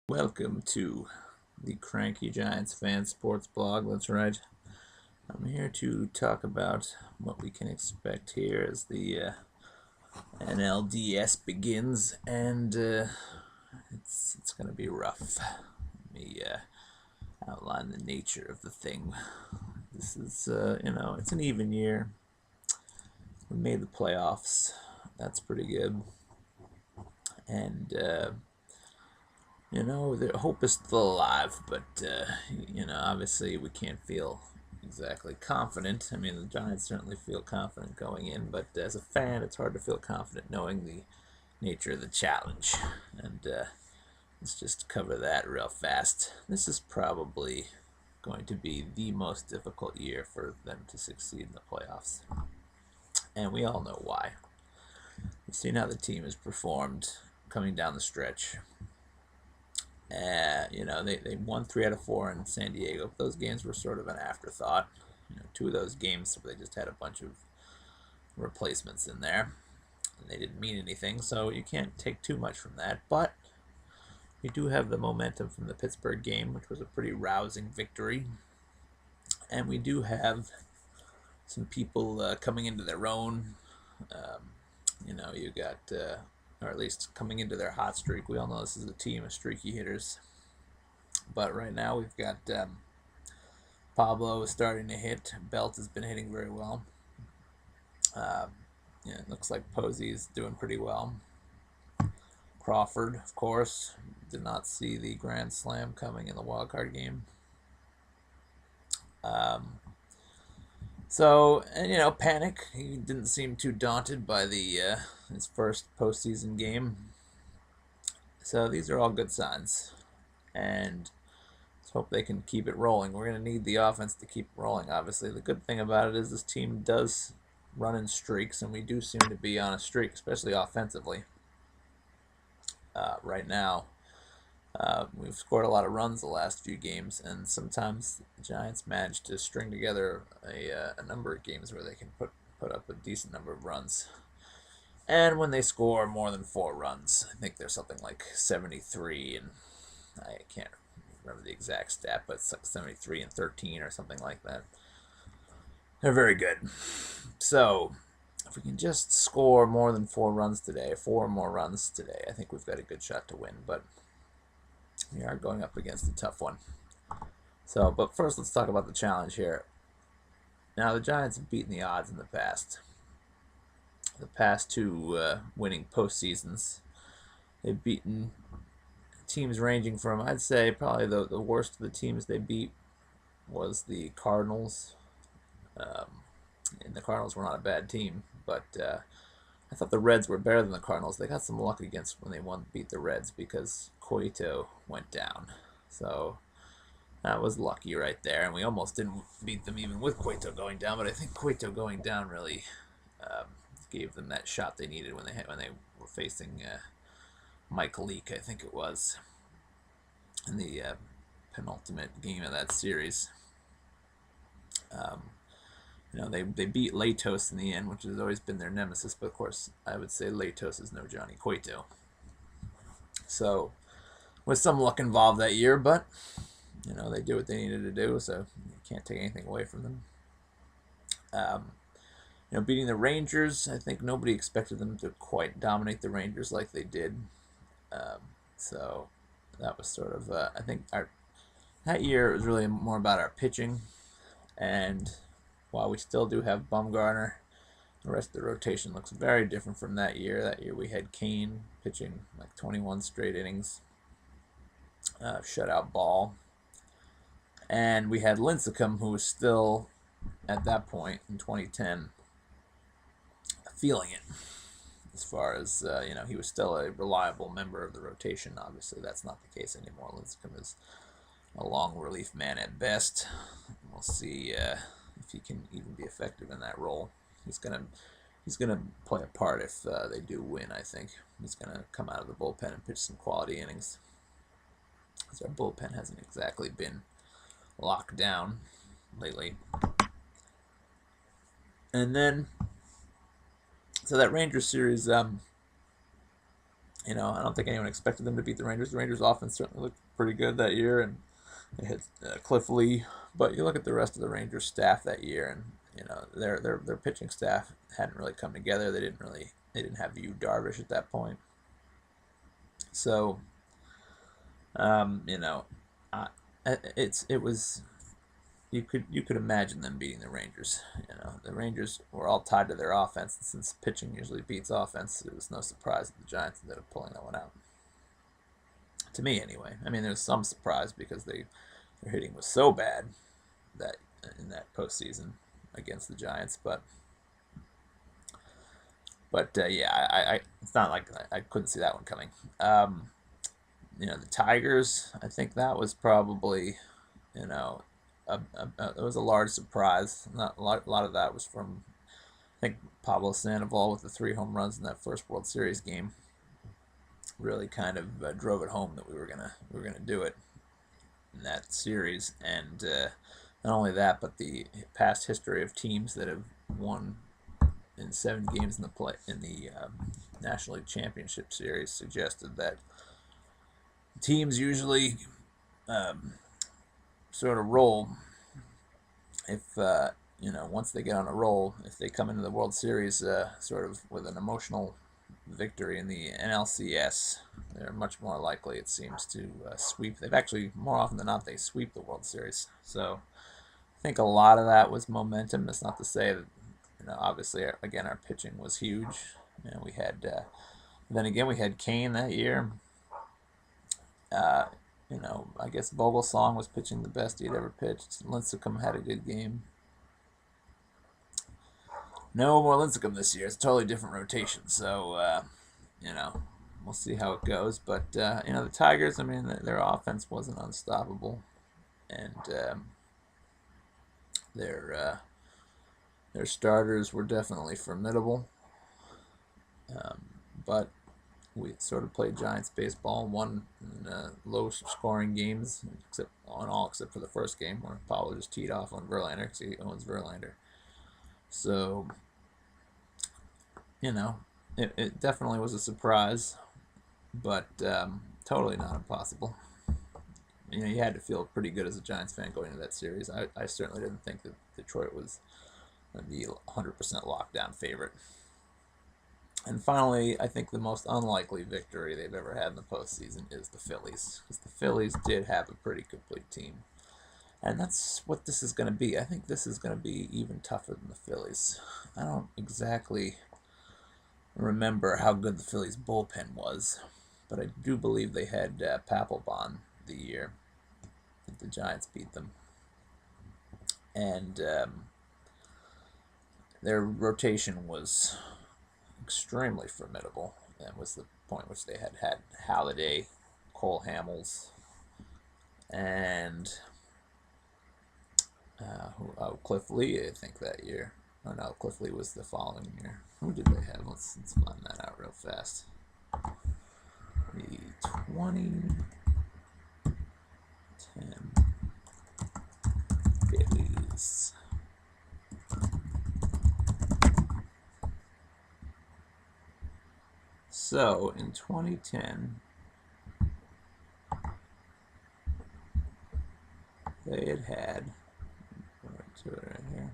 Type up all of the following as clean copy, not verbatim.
Welcome to the Cranky Giants fan sports blog. That's right. I'm here to talk about what we can expect here as the NLDS begins, and it's going to be rough. Let me outline the nature of the thing. This is, it's an even year. We made the playoffs. That's pretty good. And the hope is still alive, but obviously we can't feel exactly confident. I mean, the Giants certainly feel confident going in, but as a fan, it's hard to feel confident knowing the nature of the challenge. And let's just cover that real fast. This is probably going to be the most difficult year for them to succeed in the playoffs, and we all know why. We've seen how the team has performed coming down the stretch. They won 3 out of 4 in San Diego. Those games were sort of an afterthought. 2 of those games they just had a bunch of replacements in there, and they didn't mean anything. So you can't take too much from that. But we do have the momentum from the Pittsburgh game, which was a pretty rousing victory, and we do have some people coming into their own. You got. Or at least coming into their hot streak. We all know this is a team of streaky hitters. But right now we've got Pablo is starting to hit. Belt has been hitting very well. It looks like Posey's doing pretty well. Crawford, of course, did not see the grand slam coming in the wild card game. Panic. He didn't seem too daunted by his first postseason game. So these are all good signs, and let's hope they can keep it rolling. We're going to need the offense to keep rolling, obviously. The good thing about it is this team does run in streaks, and we do seem to be on a streak, especially offensively. Right now, we've scored a lot of runs the last few games, and sometimes the Giants manage to string together a number of games where they can put up a decent number of runs. And when they score more than 4 runs, I think there's something like 73, and I can't remember the exact stat, but it's like 73 and 13 or something like that. They're very good. So if we can just score more than 4 runs today, 4 more runs today, I think we've got a good shot to win. But we are going up against a tough one. But first, let's talk about the challenge here. Now, the Giants have beaten the odds in the past. The past 2 winning postseasons, they've beaten teams ranging from, I'd say, probably the worst of the teams they beat was the Cardinals. And the Cardinals were not a bad team, but I thought the Reds were better than the Cardinals. They got some luck against when they beat the Reds because Cueto went down. So that was lucky right there, and we almost didn't beat them even with Cueto going down. But I think Cueto going down really gave them that shot they needed when they were facing Mike Leake, I think it was, in the penultimate game of that series. They beat Latos in the end, which has always been their nemesis. But of course, I would say Latos is no Johnny Cueto. So, with some luck involved that year, but they did what they needed to do, so you can't take anything away from them. Beating the Rangers, I think nobody expected them to quite dominate the Rangers like they did. So that was sort of, I think that year it was really more about our pitching. And while we still do have Bumgarner, the rest of the rotation looks very different from that year. That year we had Kane pitching like 21 straight innings, shutout ball. And we had Lincecum, who was still, at that point in 2010, feeling it. As far as, he was still a reliable member of the rotation. Obviously, that's not the case anymore. Lincecum is a long relief man at best. We'll see if he can even be effective in that role. He's gonna play a part if they do win. I think he's gonna come out of the bullpen and pitch some quality innings, because our bullpen hasn't exactly been locked down lately. And then, so that Rangers series, I don't think anyone expected them to beat the Rangers. The Rangers' offense certainly looked pretty good that year, and they had Cliff Lee. But you look at the rest of the Rangers staff that year, and their pitching staff hadn't really come together. They didn't have Yu Darvish at that point. So, um, you know, I, it was you could imagine them beating the Rangers. The Rangers were all tied to their offense, and since pitching usually beats offense, it was no surprise that the Giants ended up pulling that one out. To me, anyway. I mean, there was some surprise because their hitting was so bad that in that postseason against the Giants, but yeah, it's not like I couldn't see that one coming. The Tigers, I think that was probably, it was a large surprise. Not a lot of that was from, I think, Pablo Sandoval with the 3 home runs in that first World Series game. Really kind of drove it home that we were gonna do it in that series, and not only that, but the past history of teams that have won in 7 games in the National League Championship Series suggested that teams usually sort of roll if once they get on a roll. If they come into the World Series sort of with an emotional victory in the NLCS, they're much more likely, it seems, to sweep. They've actually, more often than not, they sweep the World Series. So I think a lot of that was momentum. That's not to say that, obviously, again, our pitching was huge. We had, then again, we had Kane that year. I guess Vogelsong was pitching the best he'd ever pitched. Lincecum had a good game. No more Lincecum this year. It's a totally different rotation. So, we'll see how it goes. But, the Tigers, I mean, their offense wasn't unstoppable. And their starters were definitely formidable. But we sort of played Giants baseball, won in low-scoring games, except for the first game, where Pablo just teed off on Verlander because he owns Verlander. So, it definitely was a surprise, but totally not impossible. You had to feel pretty good as a Giants fan going into that series. I certainly didn't think that Detroit was the 100% lockdown favorite. And finally, I think the most unlikely victory they've ever had in the postseason is the Phillies, because the Phillies did have a pretty complete team. And that's what this is going to be. I think this is going to be even tougher than the Phillies. I don't exactly remember how good the Phillies bullpen was, but I do believe they had Papelbon the year that the Giants beat them. And their rotation was extremely formidable. That was the point which they had Halladay, Cole Hamels, and Cliff Lee, I think, that year. Oh no, Cliff Lee was the following year. Who did they have? Let's find that out real fast. The 2010 Phillies. So in 2010, they had to it right here.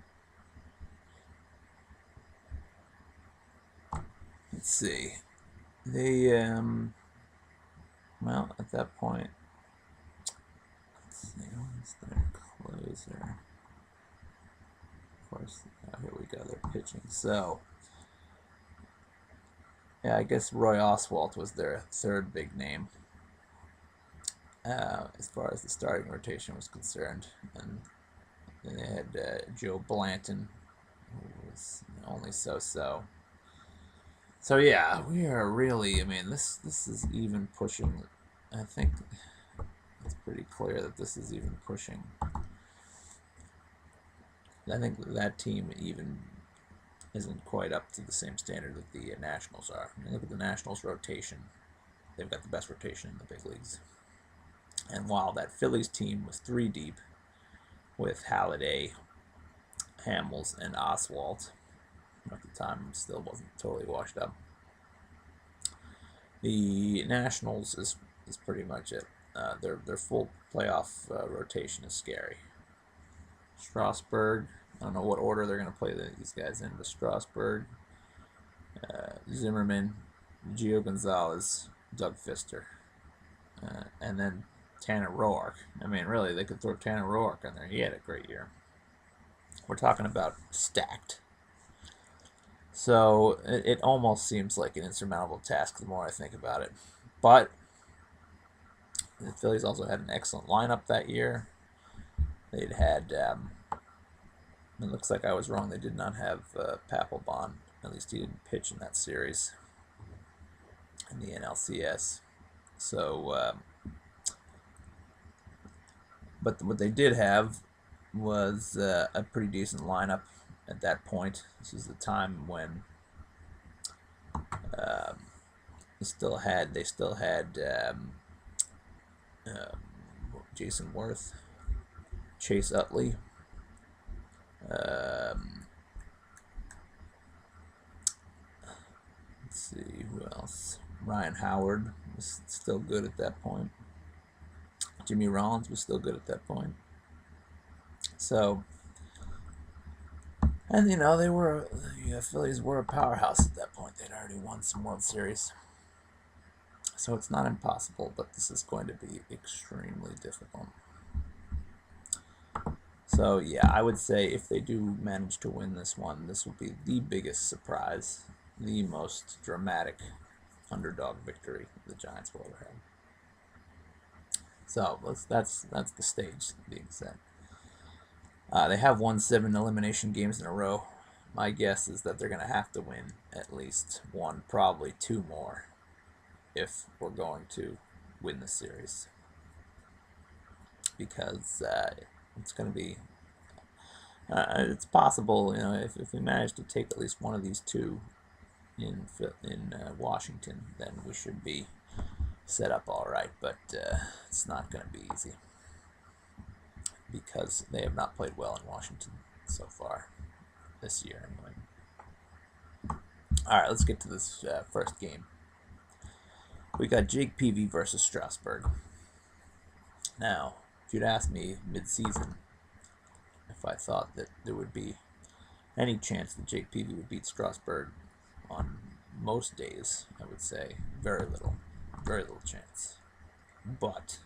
Let's see. They well, at that point, let's see, what's their closer? Of course, here we go. They're pitching. So, yeah, I guess Roy Oswalt was their third big name as far as the starting rotation was concerned, and then they had Joe Blanton, who was only so-so. So yeah, we are really. I mean, this is even pushing. I think it's pretty clear that this is even pushing. I think that team even isn't quite up to the same standard that the Nationals are. I mean, look at the Nationals' rotation. They've got the best rotation in the big leagues. And while that Phillies team was 3 deep with Halladay, Hamels, and Oswalt, at the time still wasn't totally washed up, The Nationals is pretty much it. Their full playoff rotation is scary. Strasburg, I don't know what order they're going to play these guys in, but Strasburg, Zimmerman, Gio Gonzalez, Doug Fister, and then Tanner Roark. I mean, really, they could throw Tanner Roark on there. He had a great year. We're talking about stacked. So it almost seems like an insurmountable task the more I think about it. But the Phillies also had an excellent lineup that year. They'd had, it looks like I was wrong, they did not have Papelbon. At least he didn't pitch in that series in the NLCS. So, but what they did have was a pretty decent lineup at that point. This is the time when they still had Jason Worth, Chase Utley, let's see who else. Ryan Howard was still good at that point. Jimmy Rollins was still good at that point. So, and the Phillies were a powerhouse at that point. They'd already won some World Series. So it's not impossible, but this is going to be extremely difficult. So yeah, I would say if they do manage to win this one, this will be the biggest surprise, the most dramatic underdog victory the Giants will ever have. So that's the stage being set. They have won 7 elimination games in a row. My guess is that they're going to have to win at least one, probably 2 more, if we're going to win the series. Because it's going to be, it's possible, if we manage to take at least one of these 2 in Washington, then we should be set up all right. But it's not going to be easy because they have not played well in Washington so far this year, anyway. All right, let's get to this first game. We got Jake Peavy versus Strasburg. Now, if you'd asked me mid-season if I thought that there would be any chance that Jake Peavy would beat Strasburg on most days, I would say very little chance. But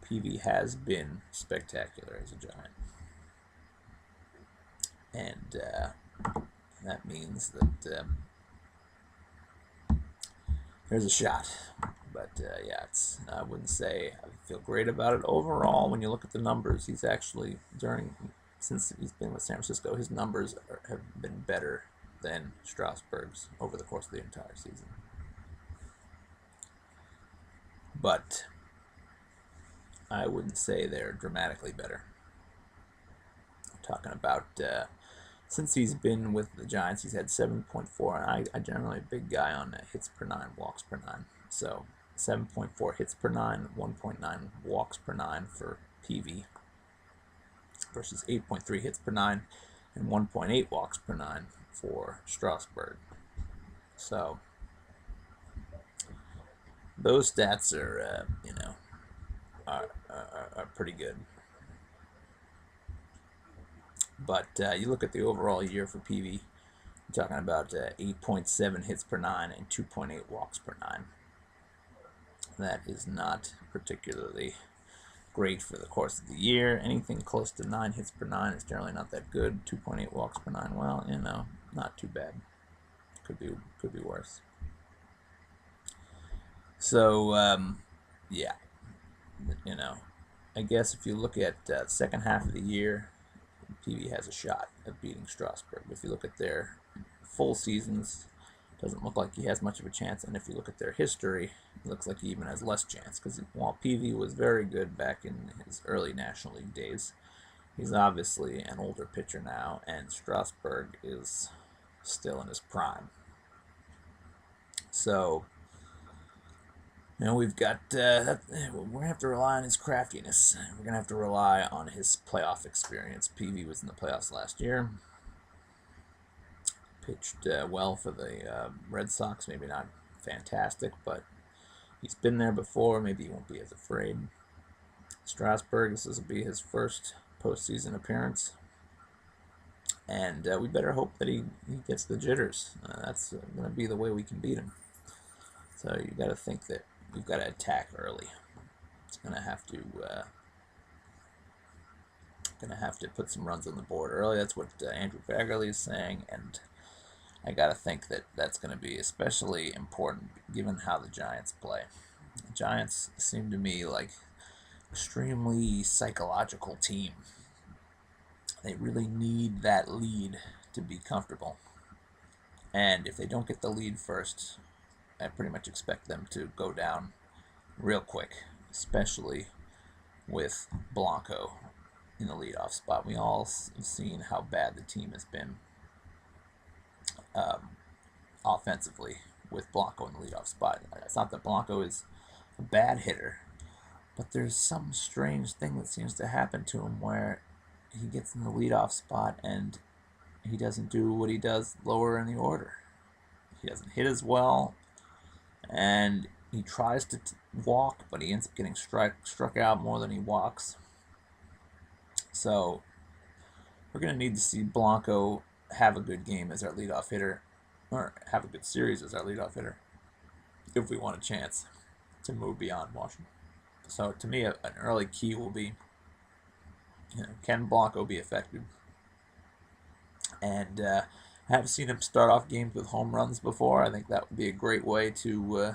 Peavy has been spectacular as a Giant. And that means that there's a shot. But yeah, I wouldn't say I feel great about it. Overall, when you look at the numbers, he's actually, since he's been with San Francisco, his numbers have been better than Strasburg's over the course of the entire season. But I wouldn't say they're dramatically better. I'm talking about since he's been with the Giants, he's had 7.4, and I generally a big guy on hits per 9, walks per 9. So 7.4 hits per 9, 1.9 walks per 9 for Peavy versus 8.3 hits per 9 and 1.8 walks per 9 for Strasburg. So those stats are, are pretty good. But you look at the overall year for Peavy, we're talking about 8.7 hits per 9 and 2.8 walks per 9. That is not particularly great for the course of the year. Anything close to 9 hits per 9 is generally not that good. 2.8 walks per 9, well, not too bad. Could be worse. So, yeah, I guess if you look at the second half of the year, Peavy has a shot at beating Strasburg. If you look at their full seasons, it doesn't look like he has much of a chance. And if you look at their history, it looks like he even has less chance. Because while Peavy was very good back in his early National League days, he's obviously an older pitcher now, and Strasburg is still in his prime. So, we've got we're gonna have to rely on his craftiness. We're gonna have to rely on his playoff experience. Peavy was in the playoffs last year. Pitched well for the Red Sox. Maybe not fantastic, but he's been there before. Maybe he won't be as afraid. Strasburg, this will be his first postseason appearance, and we better hope that he gets the jitters. That's going to be the way we can beat him. So you got to think that we've got to attack early. It's going to have to put some runs on the board early. That's what Andrew Fagerly is saying, and I got to think that that's going to be especially important given how the Giants play. The Giants seem to me like extremely psychological team. They really need that lead to be comfortable. And if they don't get the lead first, I pretty much expect them to go down real quick, especially with Blanco in the leadoff spot. We all have seen how bad the team has been offensively with Blanco in the leadoff spot. It's not that Blanco is a bad hitter, but there's some strange thing that seems to happen to him where he gets in the leadoff spot and he doesn't do what he does lower in the order. He doesn't hit as well, and he tries to walk, but he ends up getting struck out more than he walks. So we're going to need to see Blanco have a good game as our leadoff hitter, or have a good series as our leadoff hitter, if we want a chance to move beyond Washington. So to me, an early key will be, can Blanco be effective? And I have seen him start off games with home runs before. I think that would be a great way to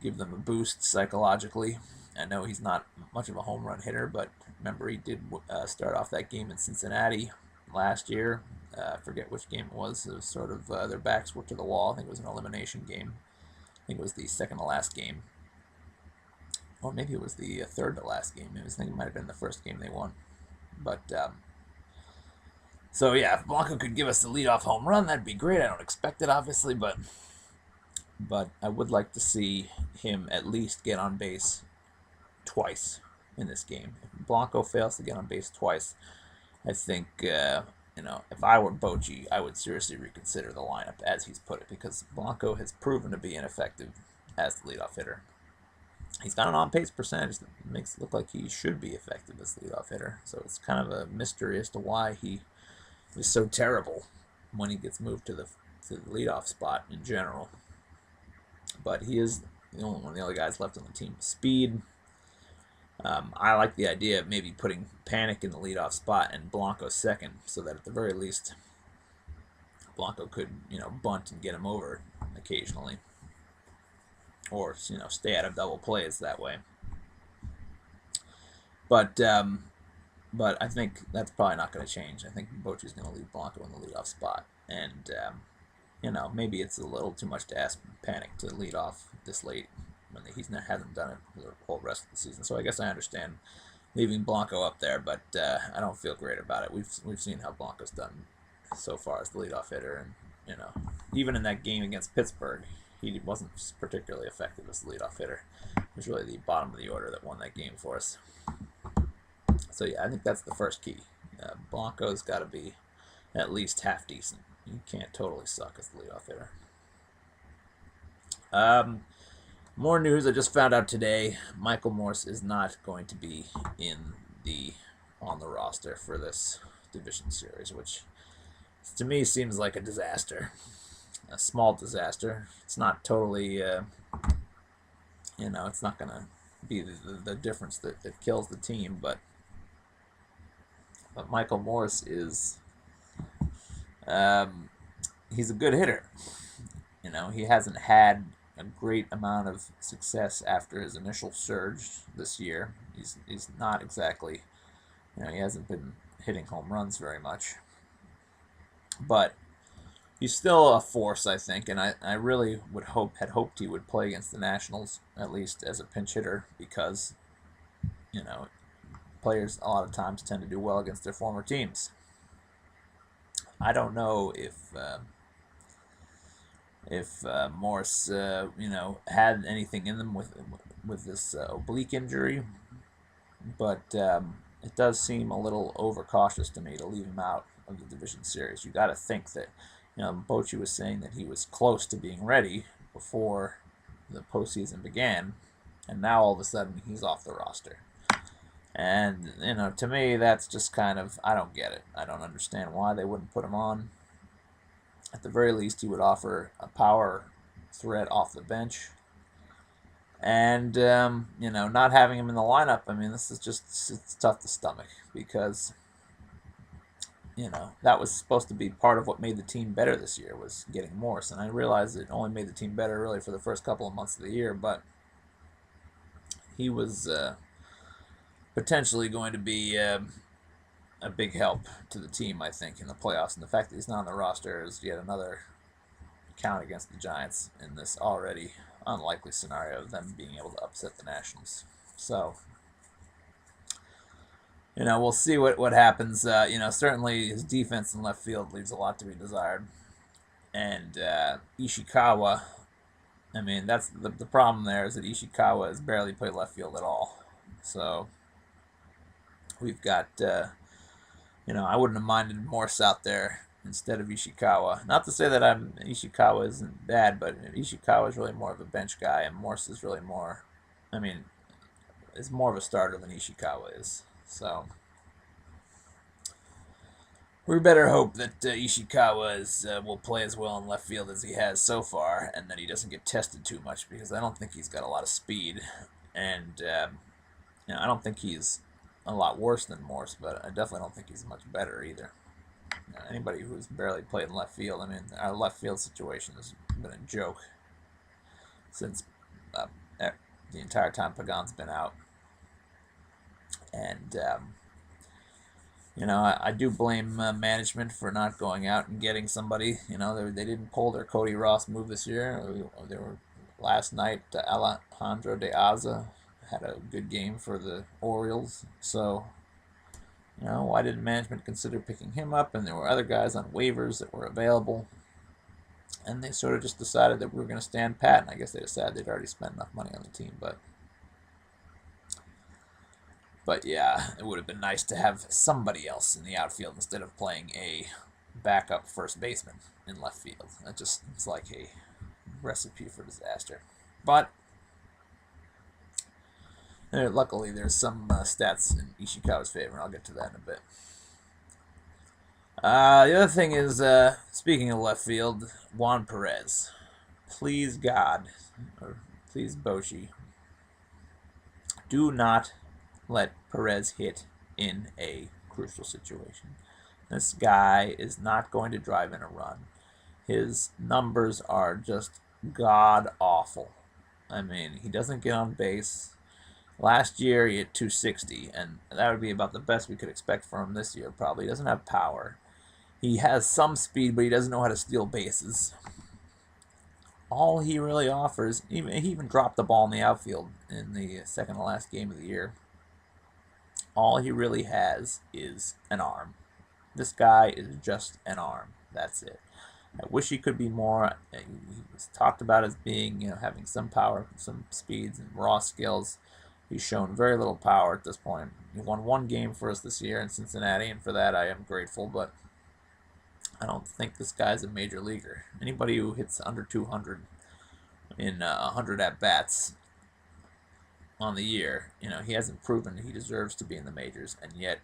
give them a boost psychologically. I know he's not much of a home run hitter, but remember he did start off that game in Cincinnati last year. I forget which game it was. It was sort of their backs were to the wall. I think it was an elimination game. I think it was the second to last game. Or maybe it was the third to last game. I think it might have been the first game they won. But, so yeah, if Blanco could give us the leadoff home run, that'd be great. I don't expect it, obviously, but I would like to see him at least get on base twice in this game. If Blanco fails to get on base twice, I think, if I were Bochy, I would seriously reconsider the lineup as he's put it, because Blanco has proven to be ineffective as the leadoff hitter. He's got an on-base percentage that makes it look like he should be effective as the leadoff hitter, so it's kind of a mystery as to why he is so terrible when he gets moved to the leadoff spot in general. But he is the only one of the other guys left on the team with speed. I like the idea of maybe putting Panic in the leadoff spot and Blanco second, so that at the very least Blanco could, bunt and get him over occasionally, or stay out of double plays that way. But I think that's probably not going to change. I think Bochy's going to leave Blanco in the leadoff spot, and maybe it's a little too much to ask Panic to lead off this late when hasn't done it for the whole rest of the season. So I guess I understand leaving Blanco up there, but I don't feel great about it. We've seen how Blanco's done so far as the leadoff hitter, and even in that game against Pittsburgh, he wasn't particularly effective as the leadoff hitter. It was really the bottom of the order that won that game for us. So yeah, I think that's the first key. Blanco's got to be at least half decent. You can't totally suck as the leadoff hitter. More news I just found out today. Michael Morse is not going to be on the roster for this division series, which to me seems like a disaster. A small disaster. It's not totally, it's not going to be the difference that kills the team, but Michael Morse is, he's a good hitter. He hasn't had a great amount of success after his initial surge this year. He's not exactly, he hasn't been hitting home runs very much, but he's still a force, I think, and I really had hoped he would play against the Nationals at least as a pinch hitter, because players a lot of times tend to do well against their former teams. I don't know if Morse had anything in them with this oblique injury, but it does seem a little overcautious to me to leave him out of the division series. You got to think that Bochy was saying that he was close to being ready, before the postseason began, and now all of a sudden he's off the roster. And, you know, to me, that's just kind of, I don't get it. I don't understand why they wouldn't put him on. At the very least, he would offer a power threat off the bench. And, you know, not having him in the lineup, I mean, this is just, it's tough to stomach because, you know, that was supposed to be part of what made the team better this year, was getting Morse. And I realized it only made the team better really for the first couple of months of the year, but he was potentially going to be a big help to the team, I think, in the playoffs. And the fact that he's not on the roster is yet another count against the Giants in this already unlikely scenario of them being able to upset the Nationals. So, you know, we'll see what happens. You know, certainly his defense in left field leaves a lot to be desired. And Ishikawa, I mean, that's the problem there, is that Ishikawa has barely played left field at all. So we've got, you know, I wouldn't have minded Morse out there instead of Ishikawa. Not to say that Ishikawa isn't bad, but Ishikawa is really more of a bench guy, and Morse is really more, I mean, is more of a starter than Ishikawa is. So we better hope that Ishikawa will play as well in left field as he has so far, and that he doesn't get tested too much, because I don't think he's got a lot of speed, and you know, I don't think he's a lot worse than Morse, but I definitely don't think he's much better either. You know, anybody who's barely played in left field, I mean, our left field situation has been a joke since the entire time Pagan's been out. And, you know, I do blame management for not going out and getting somebody. You know, they didn't pull their Cody Ross move this year. They were last night, Alejandro de Aza had a good game for the Orioles. So, you know, why didn't management consider picking him up? And there were other guys on waivers that were available. And they sort of just decided that we were going to stand pat. And I guess they decided they'd already spent enough money on the team. But yeah, it would have been nice to have somebody else in the outfield instead of playing a backup first baseman in left field. It's like a recipe for disaster. But luckily, there's some stats in Ishikawa's favor, and I'll get to that in a bit. The other thing is, speaking of left field, Juan Perez. Please God, or please Boshi, do not let Perez hit in a crucial situation. This guy is not going to drive in a run. His numbers are just god-awful. I mean, he doesn't get on base. Last year, he hit 260, and that would be about the best we could expect from him this year, probably. He doesn't have power. He has some speed, but he doesn't know how to steal bases. All he really offers, he even dropped the ball in the outfield in the second to last game of the year. All he really has is an arm. This guy is just an arm. That's it. I wish he could be more. He was talked about as being, you know, having some power, some speeds, and raw skills. He's shown very little power at this point. He won one game for us this year in Cincinnati, and for that I am grateful, but I don't think this guy's a major leaguer. Anybody who hits under 200 in 100 at-bats on the year, you know, he hasn't proven he deserves to be in the majors, and yet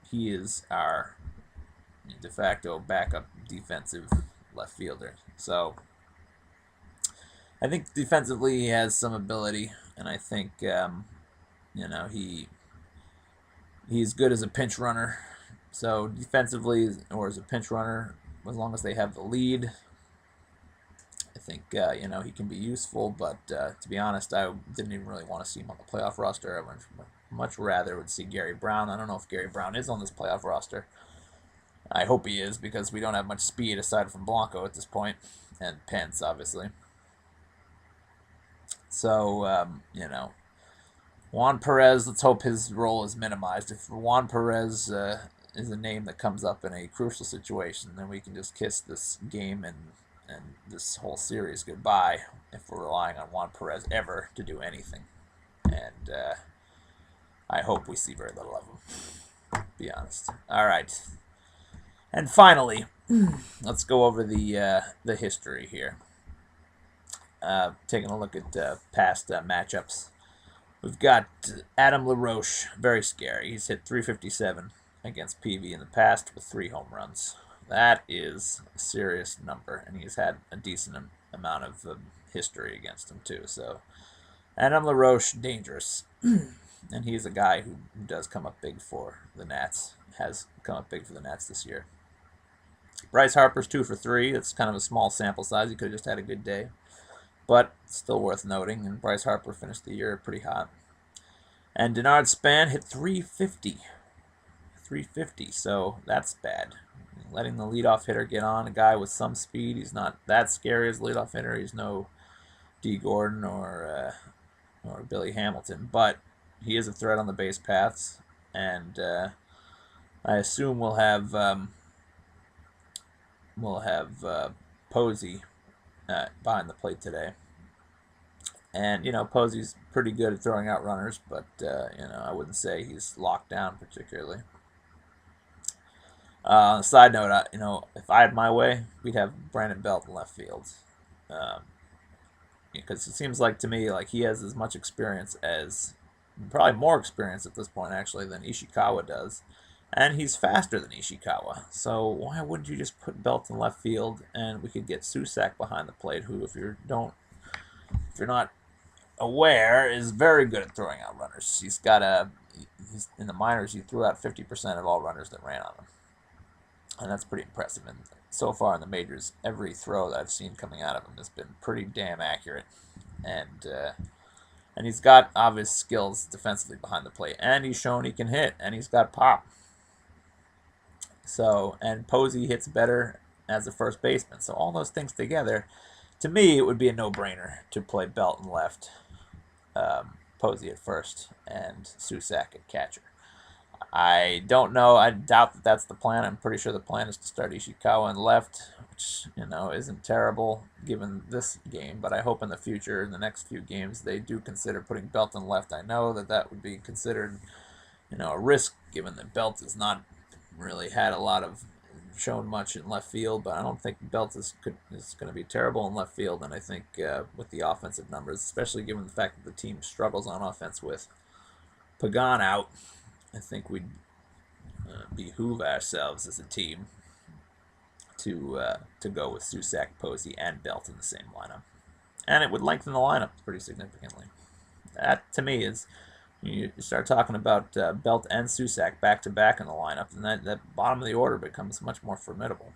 he is our de facto backup defensive left fielder. So I think defensively he has some ability, and I think you know, he's good as a pinch runner. So defensively, or as a pinch runner, as long as they have the lead, I think you know, he can be useful. But to be honest, I didn't even really want to see him on the playoff roster. I would much rather would see Gary Brown. I don't know if Gary Brown is on this playoff roster. I hope he is, because we don't have much speed aside from Blanco at this point, and Pence, obviously. So, you know, Juan Perez, let's hope his role is minimized. If Juan Perez is a name that comes up in a crucial situation, then we can just kiss this game and this whole series goodbye if we're relying on Juan Perez ever to do anything. And I hope we see very little of him, to be honest. All right. And finally, let's go over the history here. taking a look at past matchups. We've got Adam LaRoche, very scary. He's hit 357 against PV in the past with 3 home runs. That is a serious number, and he's had a decent amount of history against him too. So Adam LaRoche, dangerous. And he's a guy who does come up big for the Nats, has come up big for the Nats this year. Bryce Harper's 2 for 3. It's kind of a small sample size. He could have just had a good day, but still worth noting. And Bryce Harper finished the year pretty hot. And Denard Span hit 350. 350, so that's bad. Letting the leadoff hitter get on, a guy with some speed. He's not that scary as a leadoff hitter. He's no D. Gordon or Billy Hamilton, but he is a threat on the base paths, and I assume we'll have Posey behind the plate today. And Posey's pretty good at throwing out runners, but I wouldn't say he's locked down particularly. On a side note, if I had my way, we'd have Brandon Belt in left field, because it seems like to me like he has as much experience as, probably more experience at this point actually, than Ishikawa does, and he's faster than Ishikawa. So why wouldn't you just put Belt in left field, and we could get Susak behind the plate, who, if you're not aware, is very good at throwing out runners. He's in the minors, he threw out 50% of all runners that ran on him. And that's pretty impressive. And so far in the majors, every throw that I've seen coming out of him has been pretty damn accurate. And he's got obvious skills defensively behind the plate. And he's shown he can hit. And he's got pop. So, and Posey hits better as a first baseman. So all those things together, to me, it would be a no-brainer to play Belt in left, Posey at first, and Susak at catcher. I don't know. I doubt that that's the plan. I'm pretty sure the plan is to start Ishikawa in left, which, isn't terrible given this game. But I hope in the future, in the next few games, they do consider putting Belt in left. I know that would be considered, a risk, given that Belt has not really had a lot of shown much in left field. But I don't think Belt is going to be terrible in left field. And I think with the offensive numbers, especially given the fact that the team struggles on offense with Pagan out, I think we'd behoove ourselves as a team to go with Susak, Posey, and Belt in the same lineup. And it would lengthen the lineup pretty significantly. That, to me, is, you start talking about Belt and Susak back-to-back in the lineup, and that bottom of the order becomes much more formidable.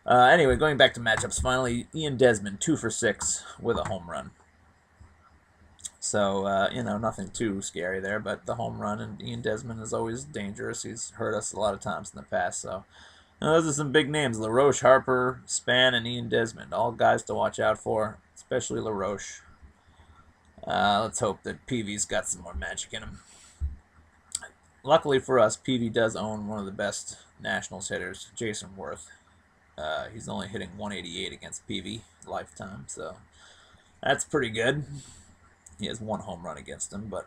Anyway, going back to matchups, finally, Ian Desmond, 2 for 6 with a home run. So, nothing too scary there, but the home run, and Ian Desmond is always dangerous. He's hurt us a lot of times in the past. So, those are some big names: LaRoche, Harper, Span, and Ian Desmond. All guys to watch out for, especially LaRoche. Let's hope that PV's got some more magic in him. Luckily for us, PV does own one of the best Nationals hitters, Jason Worth. He's only hitting 188 against PV lifetime, so that's pretty good. He has 1 home run against him, but,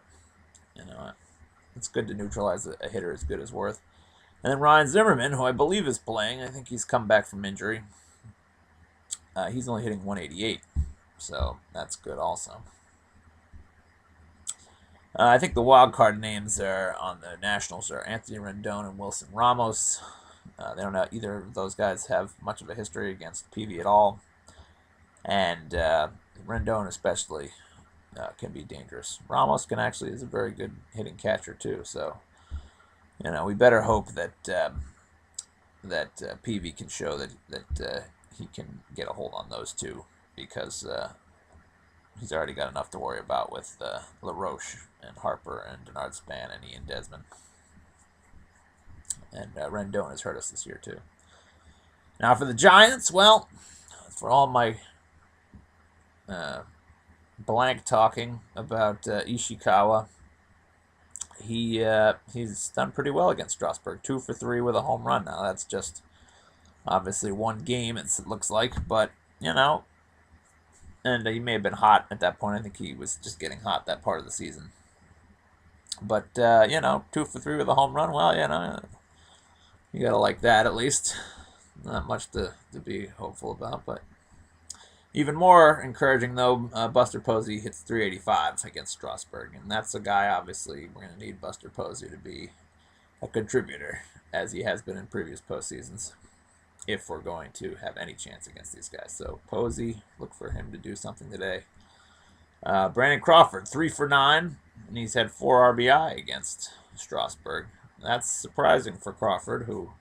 it's good to neutralize a hitter as good as Worth. And then Ryan Zimmerman, who I believe is playing. I think he's come back from injury. He's only hitting 188, so that's good also. I think the wild card names are on the Nationals are Anthony Rendon and Wilson Ramos. They don't know, either of those guys have much of a history against PV at all. And Rendon especially can be dangerous. Ramos is a very good hitting catcher too. So, we better hope that PV can show that he can get a hold on those two, because he's already got enough to worry about with LaRoche and Harper and Denard Span and Ian Desmond. And Rendon has hurt us this year too. Now for the Giants, well, for all my blank talking about Ishikawa, he's done pretty well against Strasburg. 2 for 3 with a home run. Now that's just obviously one game, it looks like, but and he may have been hot at that point. I think he was just getting hot that part of the season. But 2 for 3 with a home run. Well, you gotta like that at least. Not much to be hopeful about, but Even more encouraging, though, Buster Posey hits 385 against Strasburg, and that's a guy, obviously, we're going to need Buster Posey to be a contributor, as he has been in previous postseasons, if we're going to have any chance against these guys. So Posey, look for him to do something today. Brandon Crawford, 3 for 9, and he's had 4 RBI against Strasburg. That's surprising for Crawford, who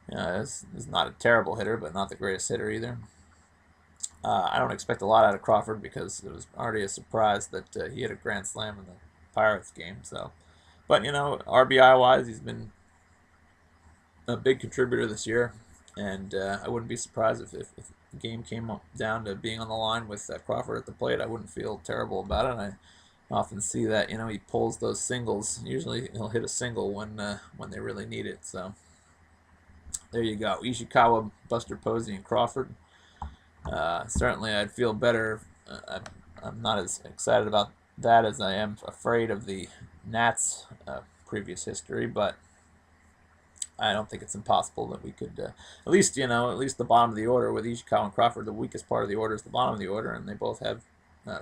is not a terrible hitter, but not the greatest hitter either. I don't expect a lot out of Crawford because it was already a surprise that he hit a grand slam in the Pirates game. So, but RBI wise, he's been a big contributor this year, and I wouldn't be surprised if the game came down to being on the line with Crawford at the plate. I wouldn't feel terrible about it. I often see that he pulls those singles. Usually he'll hit a single when they really need it. So there you go, Ishikawa, Buster Posey, and Crawford. Certainly, I'd feel better. I'm not as excited about that as I am afraid of the Nats' previous history, but I don't think it's impossible that we could at least the bottom of the order with Ishikawa and Crawford. The weakest part of the order is the bottom of the order, and they both have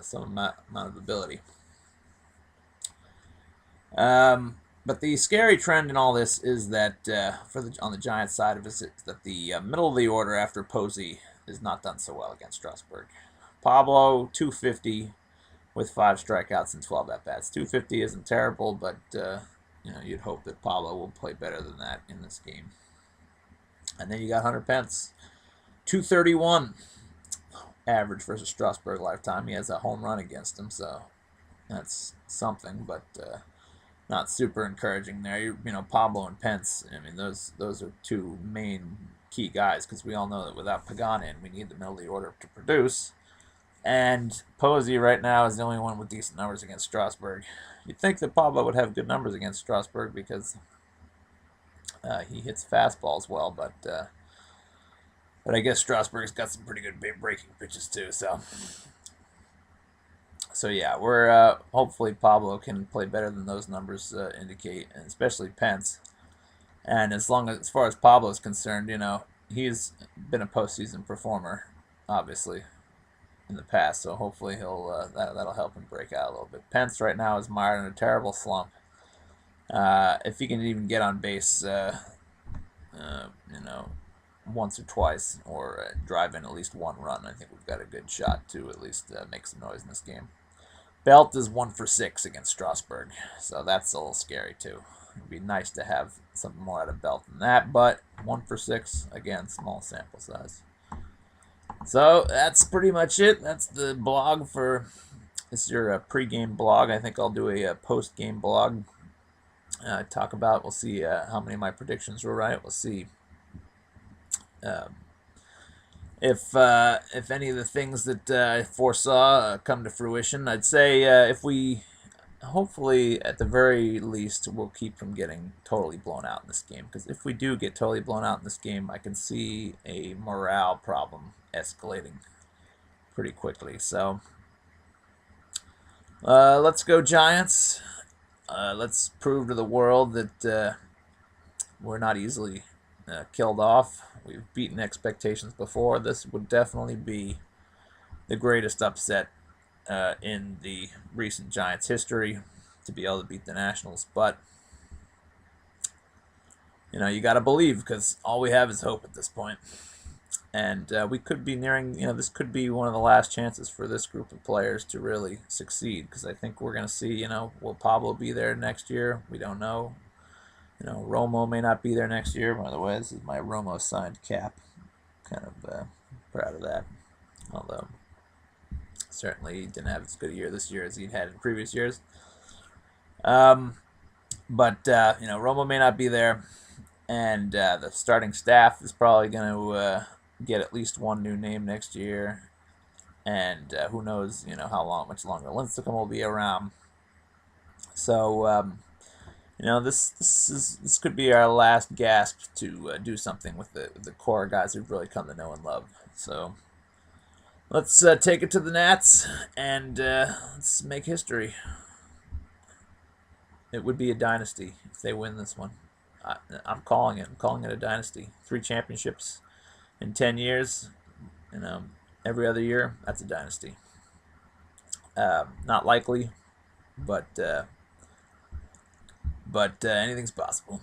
some amount of ability. But the scary trend in all this is that on the Giants side of it, is that the middle of the order after Posey is not done so well against Strasburg. Pablo, 250 with 5 strikeouts and 12 at-bats. 250 isn't terrible, but you'd hope that Pablo will play better than that in this game. And then you got Hunter Pence, 231 average versus Strasburg lifetime. He has a home run against him, so that's something, but not super encouraging there. Pablo and Pence, I mean, those are 2 main key guys, because we all know that without Paganin, we need the middle of the order to produce. And Posey right now is the only one with decent numbers against Strasburg. You'd think that Pablo would have good numbers against Strasburg because he hits fastballs well, but I guess Strasburg's got some pretty good breaking pitches too. So yeah, we're hopefully Pablo can play better than those numbers indicate, and especially Pence. And as far as Pablo is concerned, he's been a postseason performer, obviously, in the past. So hopefully that'll help him break out a little bit. Pence right now is mired in a terrible slump. If he can even get on base, once or twice, or drive in at least 1 run, I think we've got a good shot to at least make some noise in this game. Belt is 1 for 6 against Strasburg, so that's a little scary too. It'd be nice to have something more out of Belt than that, but 1 for 6, again, small sample size. So that's pretty much it. That's the blog for this is your pregame blog. I think I'll do a post-game blog. We'll see how many of my predictions were right. We'll see if any of the things that I foresaw come to fruition. I'd say if we hopefully, at the very least, we'll keep from getting totally blown out in this game. Because if we do get totally blown out in this game, I can see a morale problem escalating pretty quickly. So, let's go Giants. Let's prove to the world that we're not easily killed off. We've beaten expectations before. This would definitely be the greatest upset in the recent Giants history to be able to beat the Nationals, but you got to believe, because all we have is hope at this point. And we could be nearing, this could be one of the last chances for this group of players to really succeed, because I think we're going to see, will Pablo be there next year? We don't know. Romo may not be there next year. By the way, this is my Romo signed cap. Kind of proud of that, although certainly he didn't have as good a year this year as he'd had in previous years. But Romo may not be there, and the starting staff is probably going to get at least 1 new name next year, and who knows, how much longer Lincecum will be around. So, this could be our last gasp to do something with the core guys we've really come to know and love. So. Let's take it to the Nats, and let's make history. It would be a dynasty if they win this one. I'm calling it. I'm calling it a dynasty. 3 championships in 10 years. every other year, that's a dynasty. Not likely, but anything's possible.